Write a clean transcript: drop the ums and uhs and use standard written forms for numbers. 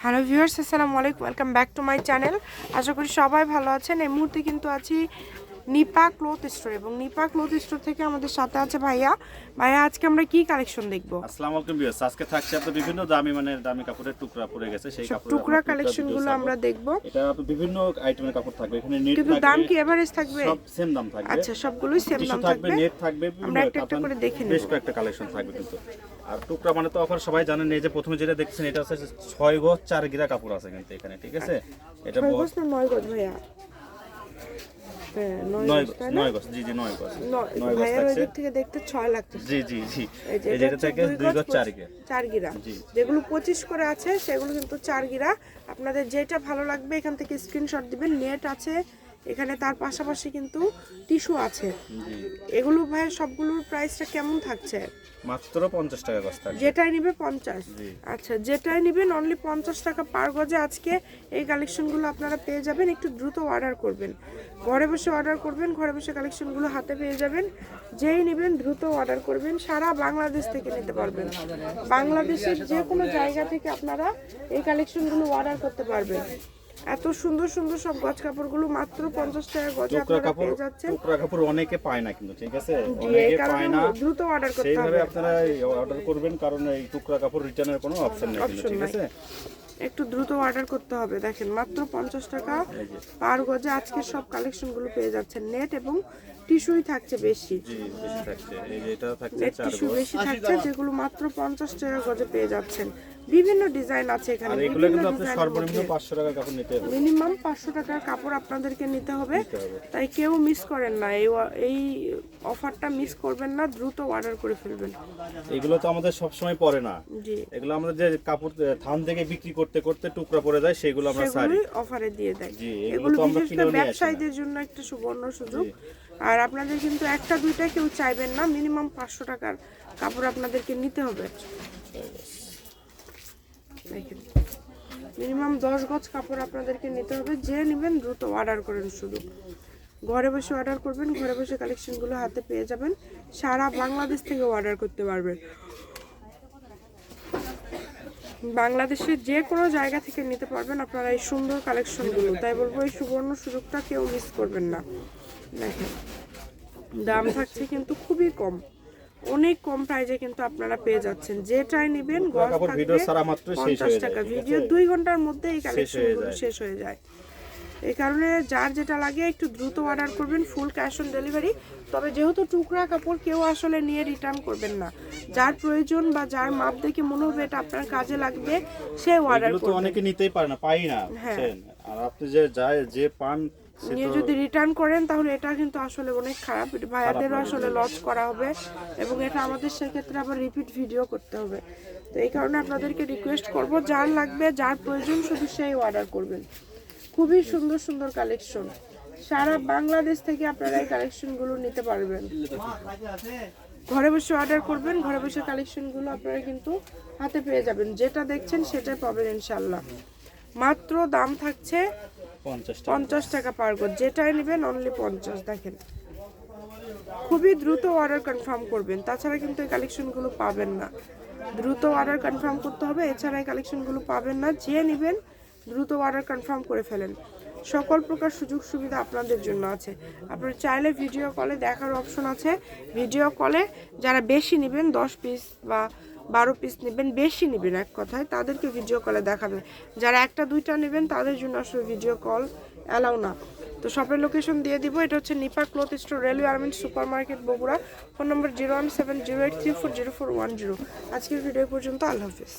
Hello viewers, আসসালামু আলাইকুম। Welcome back to my channel. আশা করি সবাই ভালো আছেন। এই মুহূর্তে কিন্তু আছি নিপা ক্লথ স্টোর, এবং নিপা ক্লথ স্টোর থেকে আমাদের সাথে আছে ভাইয়া। আজকে আমরা কি কালেকশন দেখব? আসসালামু আলাইকুম ভিউয়ার্স, আজকে থাকছে আপনাদের বিভিন্ন দামি কাপড়ের টুকরা পড়ে গেছে, সেই কাপড়ের টুকরা কালেকশন গুলো আমরা দেখব। এটা আপনাদের বিভিন্ন আইটেমের কাপড় থাকবে, এখানে নেট কিন্তু থাকবে। দাম কি এভারেজ থাকবে? সব সেম দাম থাকবে। আচ্ছা, সবগুলোই সেম দাম থাকবে। নেট থাকবে, আমরা একটা করে দেখে নেব। বেশ কয়েকটা কালেকশন থাকবে কিন্তু। আর টুকরা মানে তো অফার সবাই জানেন। এই যে প্রথমে যেটা দেখছেন এটা হচ্ছে 6 গজ 4 গিরা কাপড় আছে কিন্তু এখানে, ঠিক আছে? এটা 6 গজ না 9 গজ ভাইয়া? 9 গজ, জি 9 গজ। 9 গজ ভাইয়ার ওই থাকছে। দিক থেকে দেখতে 6 লাগতেছে। জি এই যে এটা থেকে 2 গজ 4 গিরা। 4 গিরা। যেগুলো 25 করে আছে সেগুলো কিন্তু 4 গিরা। আপনাদের যেটা ভালো লাগবে এখান থেকে স্ক্রিনশট দিবেন। নেট আছে এখানে, তার পাশাপাশি কিন্তু টিস্যু আছে। এগুলো ভাই সবগুলোর প্রাইসটা কেমন থাকছে? মাত্র 50 টাকা গজ থাকবে। যেটাই নিবে 50। আচ্ছা, যেটাই নিবেন অনলি 50 টাকা পার গজে আজকে এই কালেকশনগুলো আপনারা পেয়ে যাবেন। একটু দ্রুত অর্ডার করবেন, ঘরে বসে অর্ডার করবেন, ঘরে বসে কালেকশনগুলো হাতে পেয়ে যাবেন। যেই নেবেন দ্রুত অর্ডার করবেন। সারা বাংলাদেশ থেকে নিতে পারবেন। বাংলাদেশের যে কোনো জায়গা থেকে আপনারা এই কালেকশনগুলো অর্ডার করতে পারবেন। এত সুন্দর সুন্দর সব গজ কাপড়গুলো মাত্র 50 টাকা গজে আপনারা পেয়ে যাচ্ছেন। টুকরা কাপড় অনেকে পায় না কিন্তু, ঠিক আছে? অনেকে পায় না, দ্রুত অর্ডার করতে হবে। সেইভাবে আপনারা অর্ডার করবেন, কারণ এই টুকরা কাপড় রিটার্নের কোনো অপশন নেই কিন্তু, ঠিক আছে? একটু দ্রুত অর্ডার করতে হবে। দেখেন মাত্র 50 টাকা পার গজে আজকে সব কালেকশনগুলো পেয়ে যাচ্ছেন। নেট এবং টিস্যুই থাকছে বেশি। জি, বেশি থাকছে। এই যে এটা থাকছে নেট 4 টিস্যু গজ। বেশি থাকছে, যেগুলো মাত্র 50 টাকা গজে পেয়ে যাচ্ছেন। বিভিন্ন ডিজাইন আছে এখানে। আর এগুলো কিন্তু আপনি সর্বনিম্ন 500 টাকার কাপড় নিতে হবে। মিনিমাম 500 টাকার কাপড় আপনাদেরকে নিতে হবে। তাই কেউ মিস করেন না, এই অফারটা মিস করবেন না, দ্রুত অর্ডার করে ফেলবেন। এগুলো তো আমাদের সব সময় পরে না। জি, এগুলো আমরা যে কাপড় থান থেকে বিক্রি করতে করতে টুকরা পড়ে যায়, সেগুলো আমরা সারি অফারে দিয়ে দেয়। জি, এগুলো তো আমরা বিশেষ করে ব্যবসায়ীদের জন্য একটা সুবর্ণ সুযোগ। আর আপনাদের কিন্তু একটা দুইটা কেউ চাইবেন না, মিনিমাম 500 টাকার কাপড় আপনাদেরকে নিতে হবে। দেখেন মিনিমাম 10 গজ কাপড় আপনাদেরকে নিতে হবে। যে নেবেন দ্রুত অর্ডার করেন, শুধু ঘরে বসে অর্ডার করবেন, ঘরে বসে কালেকশনগুলো হাতে পেয়ে যাবেন। সারা বাংলাদেশ থেকে অর্ডার করতে পারবেন, বাংলাদেশের যে কোনো জায়গা থেকে নিতে পারবেন আপনারা এই সুন্দর কালেকশনগুলো। তাই বলবো এই সুবর্ণ সুযোগটা কেউ মিস করবেন না। দেখেন দাম থাকছে কিন্তু খুবই কম, অনেক কম প্রাইজে কিন্তু আপনারা পেয়ে যাচ্ছেন। যেটাই নেবেন গজ থাকবে 50 টাকা। ভিডিও 2 ঘন্টার মধ্যে এই কালেকশনগুলো শেষ হয়ে যায়। এই কারণে যার যেটা লাগে একটু দ্রুত অর্ডার করবেন, ফুল ক্যাশ অন ডেলিভারি। তবে যেহেতু টুকরা কাপড় কেউ আসলে নিয়ে রিটার্ন করবেন না। যার প্রয়োজন বা যার মাপ দেখে মনে হবে এটা আপনার কাজে লাগবে, সে অর্ডার করবে। তো অনেকে নিতেই পারে না, পাই না, বুঝছেন? আর আপনি যে পান নিয়ে যদি রিটার্ন করেন তাহলে এটা কিন্তু আসলে অনেক খারাপ। ভাইয়াদেরও আসলে লস করা হবে, এবং এটা আমাদের সেক্ষেত্রে আবার রিপিট ভিডিও করতে হবে। তো এই কারণে আপনাদেরকে রিকোয়েস্ট করব, যার লাগবে যার প্রয়োজন শুধু সেই অর্ডার করবেন। খুবই সুন্দর সুন্দর কালেকশন, সারা বাংলাদেশ থেকে আপনারা এই কালেকশনগুলো নিতে পারবেন। ঘরে বসে অর্ডার করবেন, ঘরে বসে কালেকশনগুলো আপনারা কিন্তু হাতে পেয়ে যাবেন। যেটা দেখছেন সেটাই পাবেন ইনশাল্লাহ। মাত্র দাম থাকছে 50 টাকা পার গজ। যেটাই নেবেন অনলি 50। দেখেন খুবই দ্রুত অর্ডার কনফার্ম করবেন, তাছাড়া কিন্তু এই কালেকশনগুলো পাবেন না। দ্রুত অর্ডার কনফার্ম করতে হবে, এছাড়া এই কালেকশনগুলো পাবেন না। যে নেবেন দ্রুত অর্ডার কনফার্ম করে ফেলেন। সকল প্রকার সুযোগ সুবিধা আপনাদের জন্য আছে। আপনারা চাইলে ভিডিও কলে দেখার অপশন আছে। ভিডিও কলে যারা বেশি নেবেন, 10 পিস বা 12 পিস নেবেন, বেশি নেবেন এক কথায়, তাদেরকে ভিডিও কলে দেখাবে। যারা একটা দুইটা নেবেন তাদের জন্য আসলে ভিডিও কল অ্যালাউ না। তো শপের লোকেশন দিয়ে দিব। এটা হচ্ছে Nipa cloth store, railway garments super market, Bogura. Phone number 01708340410। আজকের ভিডিও পর্যন্ত, আল্লাহ হাফেজ।